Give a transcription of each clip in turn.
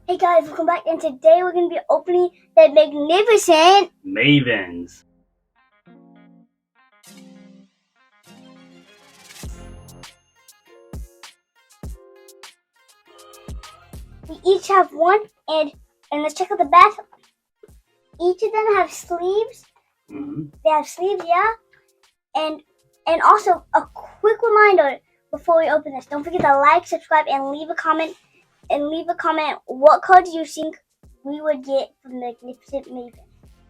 Hey guys, welcome back, and today we're going to be opening the magnificent Mavens. We each have one, and let's check out the back. Each of them have sleeves. They have sleeves, yeah. And also a quick reminder before we open this: don't forget to like, subscribe, and leave a comment. What cards you think we would get from the magnificent Maven.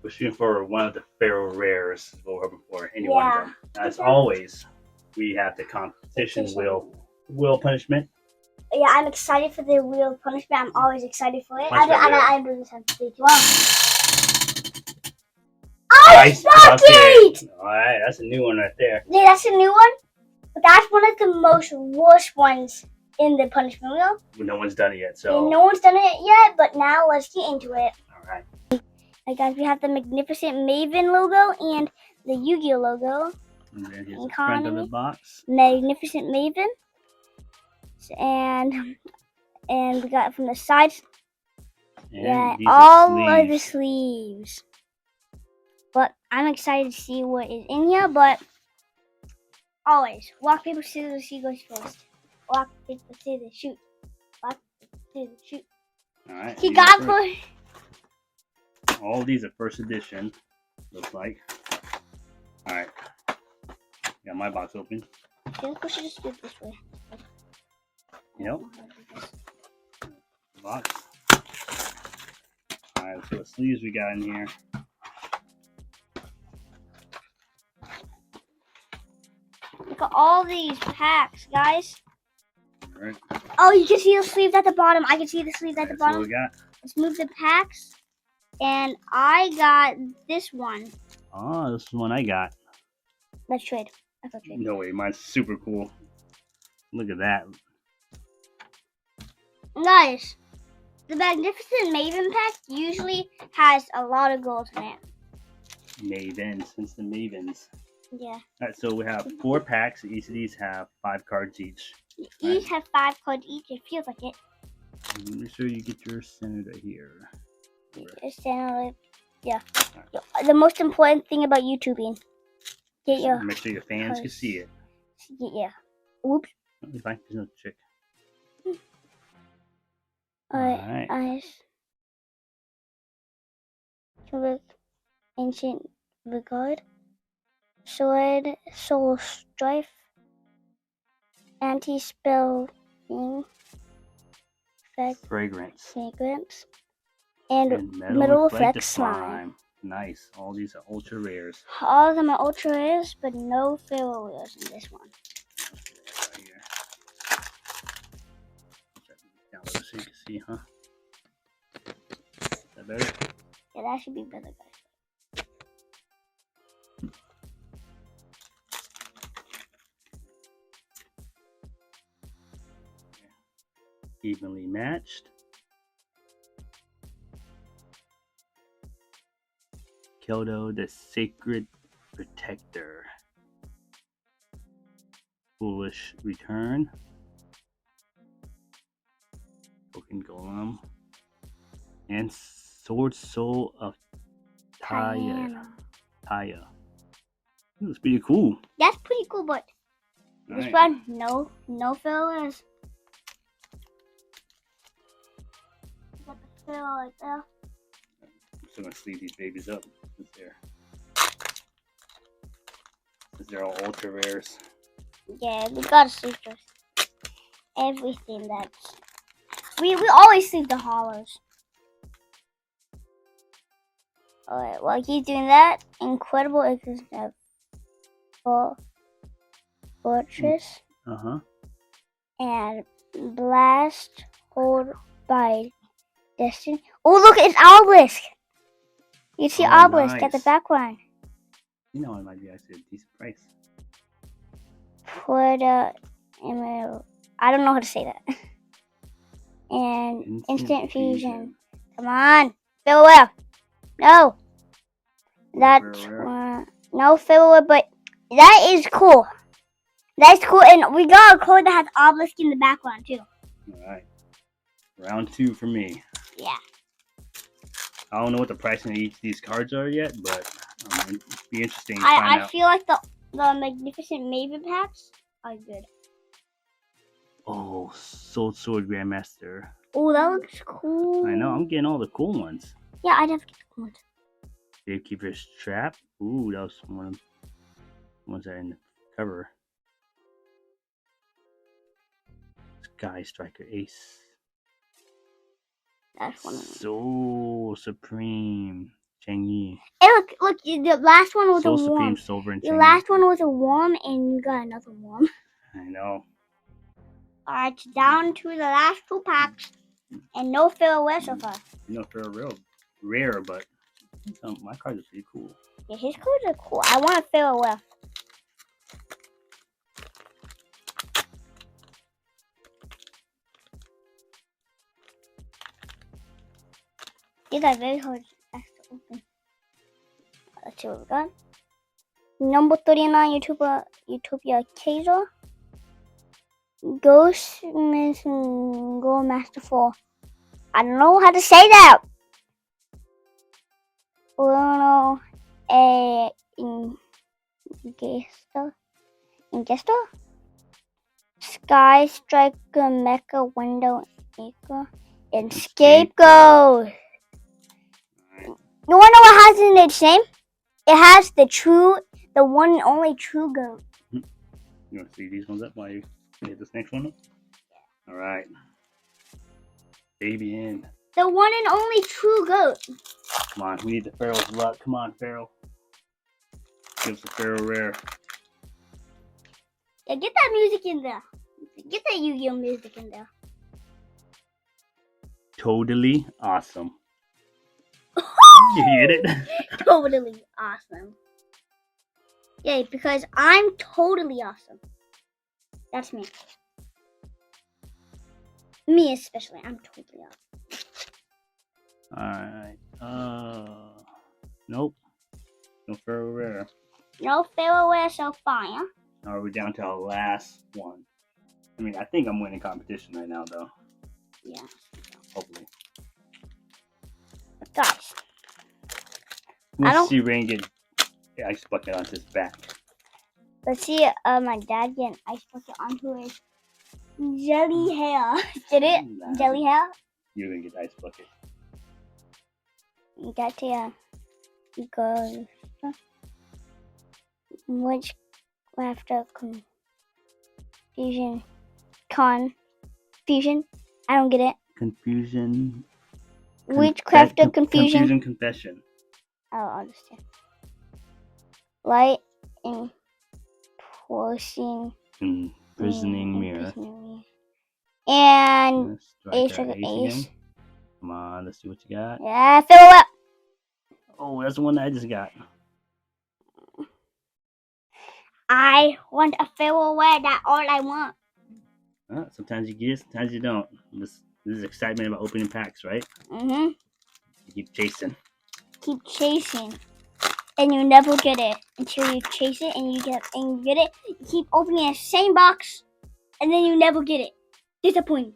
We're shooting for one of the Pharaoh rares. What we're hoping for. Any one of them. As always, we have the competition wheel punishment. Yeah, I'm excited for the wheel punishment. I'm always excited for it. I'm doing this on stage. Wow. Ice bucket! Alright, that's a new one right there. Yeah, that's a new one. But that's one of the most worst ones in the punishment wheel. But no one's done it yet, so. Yeah, no one's done it yet, but now let's get into it. Alright. Alright guys, we have the magnificent Maven logo and the Yugioh logo. And then here's the front of the box. Magnificent Maven. And we got it from the sides. And all of the sleeves. But I'm excited to see what is in here, but always, rock, paper, scissors, she goes first. Rock, paper, scissors, shoot. Rock, paper, scissors, shoot. Alright. He got for. All of these are first edition, looks like. Alright. Got my box open. I think we should just do it this way. Yep. Box. Alright, so what sleeves we got in here. Look at all these packs, guys. Alright. Oh, you can see the sleeves at the bottom. I can see the sleeves at the bottom. What we got. Let's move the packs. And I got this one. Oh, this is the one I got. Let's trade. Let's trade. No way, mine's super cool. Look at that. Guys, the Magnificent Maven pack usually has a lot of gold in it. Mavens, since the Mavens. Yeah. Alright, so we have 4 packs. Each of these have 5 cards each. Each have 5 cards each. It feels like it. Make sure you get your senator here. Yeah. Right. The most important thing about YouTubing. Get your. Make sure your fans can see it. Yeah. Oops. It's fine. There's no trick. Alright. Eyes. Ancient Regard. Sword. Soul Strife. Anti-spell thing. Fragrance. And Metal Effect Slime. Nice. All these are ultra rares. All of them are ultra rares, but no Pharaoh rares in this one. Right here. Down so you can see, huh? Is that better? Yeah, that should be better, guys. Evenly matched. Yugioh, the Sacred Protector. Foolish Return. Broken Golem. And Sword Soul of Taya. That's pretty cool. That's pretty cool, but this one, no fillers. Got the fill right there. I'm still gonna sleeve these babies up. They're all ultra rares. Yeah, we gotta sleeve this. Everything that's we always sleeve the hollows. Alright, while he's doing that, incredible existence of Fortress. And Blast Hold by Destiny. Oh look, it's Obelisk! You see Obelisk at the background. You know, it might be actually a decent price. For the I don't know how to say that. And Instant Fusion. Come on, farewell. No, that's no farewell, but that is cool. That's cool, and we got a card that has Obelisk in the background too. All right, round 2 for me. I don't know what the pricing of each of these cards are yet, but it'd be interesting to find I out. feel like the Magnificent Maven packs are good. Oh, Soul Sword Grandmaster. Oh, that looks cool. I know, I'm getting all the cool ones. Yeah, I'd have to get the cool ones. Gatekeeper's Trap. Ooh, that was one of the ones that are in the cover. Sky Striker Ace. That's one of them. Soul Supreme Chang'e. Hey, look, the last one was Soul a Supreme worm. Silver and The Chang'e. last one was a worm, and you got another worm. I know. Alright, down to the last 2 packs, and no farewell so far. You know, they're real rare, but my cards are pretty cool. Yeah, his cards are cool. I want a farewell. These are very hard to open. Let's see what we got. Number 39, Utopia Kaiser. Ghost Missing Gold Master 4. I don't know how to say that. Bruno A. Ingesta. Sky Striker Mecha Window Acre. And Scapegoat. You wanna know what has in its name? It has the one and only true goat. You want to see these ones up while you get this next one up? Yeah. Alright. Baby in. The one and only true goat. Come on, we need the Pharaoh's luck. Come on, Pharaoh. Give us the Pharaoh rare. Yeah, get that music in there. Get that Yu-Gi-Oh music in there. Totally awesome. You get it? Totally awesome. Yay, because I'm totally awesome. That's me. Me especially. I'm totally awesome. Alright. Nope. No Pharaoh rare. No farewell so far, huh? Now we're down to our last one. I mean, I think I'm winning competition right now, though. Yeah. Hopefully. But guys, Let's see Rain get the ice bucket onto his back. let's see my dad get an ice bucket onto his jelly hair. Did it? Nah. Jelly hair? You're gonna get the ice bucket. You got to, because which after confusion, I don't get it. Confusion. Witchcraft of confusion. Confusion confession. Oh, I understand. Light and Imprisoning mirror. And Ace Ace. again. Come on, let's see what you got. Yeah, fill up. Oh, that's the one that I just got. I want a farewell. That's all I want. Sometimes you get it, sometimes you don't. This is excitement about opening packs, right? Mm-hmm. You keep chasing. Keep chasing. And you never get it until you chase it and you get it. You keep opening the same box and then you never get it. Disappointing.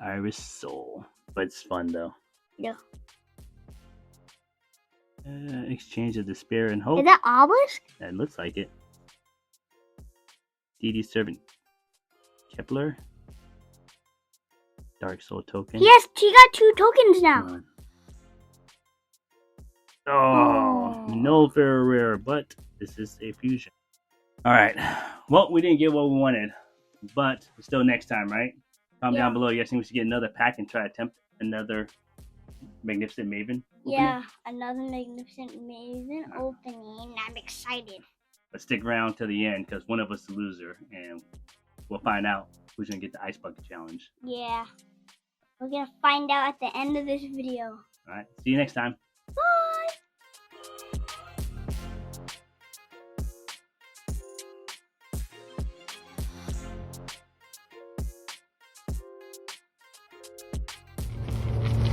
Iris Soul. But it's fun though. Yeah. Exchange of Despair and Hope. Is that Obelisk? That looks like it. DD Servant Kepler. Dark Soul Token. Yes, he got 2 tokens now. Oh, no Pharaoh rare, but this is a fusion. Alright. Well, we didn't get what we wanted, but still next time, right? Comment down below. You guys think we should get another pack and try to attempt another Magnificent Maven? Yeah, another Magnificent Maven opening. I'm excited. But stick around to the end because one of us is the loser, and we'll find out who's going to get the Ice Bucket Challenge. Yeah. We're going to find out at the end of this video. Alright, see you next time. Bye!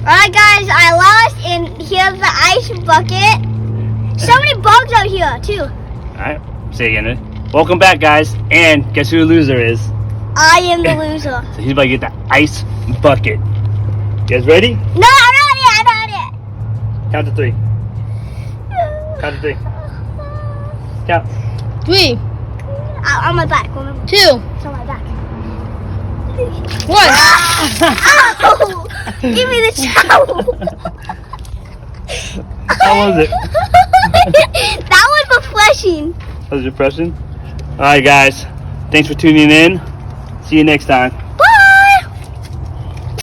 Alright guys, I lost and here's the ice bucket. So many bugs out here too. Alright, say it again. Welcome back guys, and guess who the loser is? I am the loser. So he's about to get the ice bucket. You guys ready? No, I'm not yet. Count to 3. Count to 3. Count. 3, On my back. 2, It's on my back. 1. Ow! Give me the towel. How was it? That was refreshing. That was refreshing. All right, guys. Thanks for tuning in. See you next time.